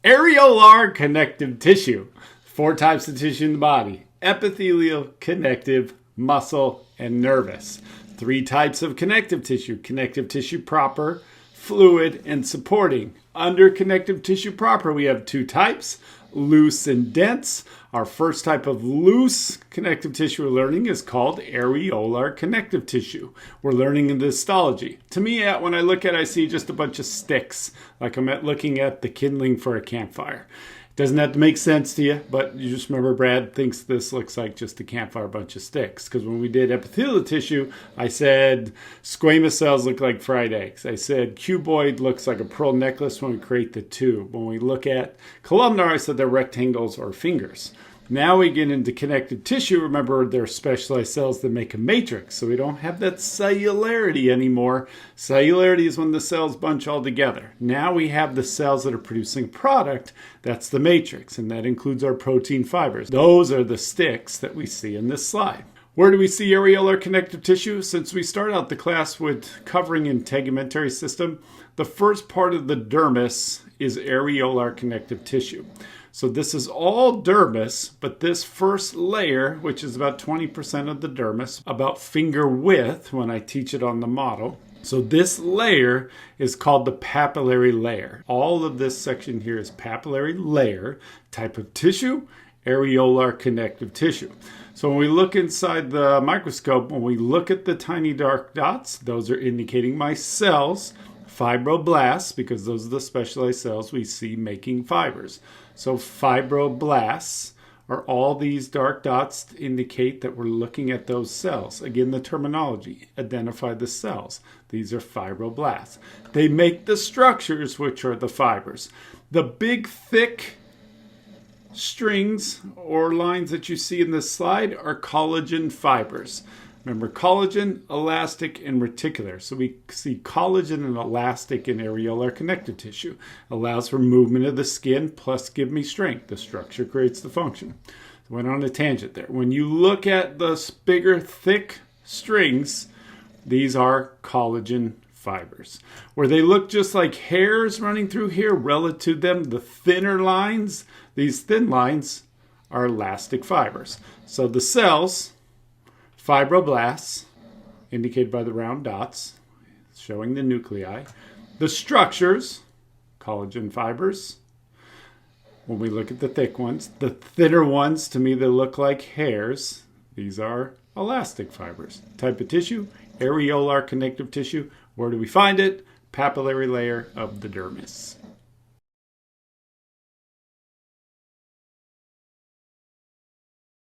Areolar connective tissue. 4 types of tissue in the body: epithelial, connective, muscle, and nervous. 3 types of connective tissue proper, fluid, and supporting. Under connective tissue proper, we have 2 types, loose and dense. Our first type of loose connective tissue we're learning is called areolar connective tissue. We're learning in the histology. To me, when I look at it, I see just a bunch of sticks, like I'm looking at the kindling for a campfire. Doesn't have to make sense to you, but you just remember Brad thinks this looks like just a campfire bunch of sticks. Because when we did epithelial tissue, I said squamous cells look like fried eggs. I said cuboid looks like a pearl necklace when we create the tube. When we look at columnar, I said they're rectangles or fingers. Now we get into connective tissue. Remember, they're specialized cells that make a matrix, so we don't have that cellularity anymore. Cellularity is when the cells bunch all together. Now we have the cells that are producing product. That's the matrix, and that includes our protein fibers. Those are the sticks that we see in this slide. Where do we see areolar connective tissue? Since we start out the class with covering integumentary system, the first part of the dermis is areolar connective tissue. So this is all dermis, but this first layer, which is about 20% of the dermis, about finger width when I teach it on the model. So this layer is called the papillary layer. All of this section here is papillary layer, type of tissue, areolar connective tissue. So when we look inside the microscope, when we look at the tiny dark dots, those are indicating my cells. Fibroblasts, because those are the specialized cells we see making fibers. So fibroblasts are all these dark dots to indicate that we're looking at those cells. Again, the terminology, identify the cells. These are fibroblasts. They make the structures, which are the fibers. The big, thick strings or lines that you see in this slide are collagen fibers. Remember, collagen, elastic, and reticular. So we see collagen and elastic in areolar connective tissue. Allows for movement of the skin, plus give me strength. The structure creates the function. So went on a tangent there. When you look at the bigger, thick strings, these are collagen fibers. Where they look just like hairs running through here, relative to them, the thinner lines, these thin lines are elastic fibers. So the cells, fibroblasts, indicated by the round dots, showing the nuclei. The structures, collagen fibers. When we look at the thick ones, the thinner ones, to me, they look like hairs. These are elastic fibers. Type of tissue, areolar connective tissue. Where do we find it? Papillary layer of the dermis.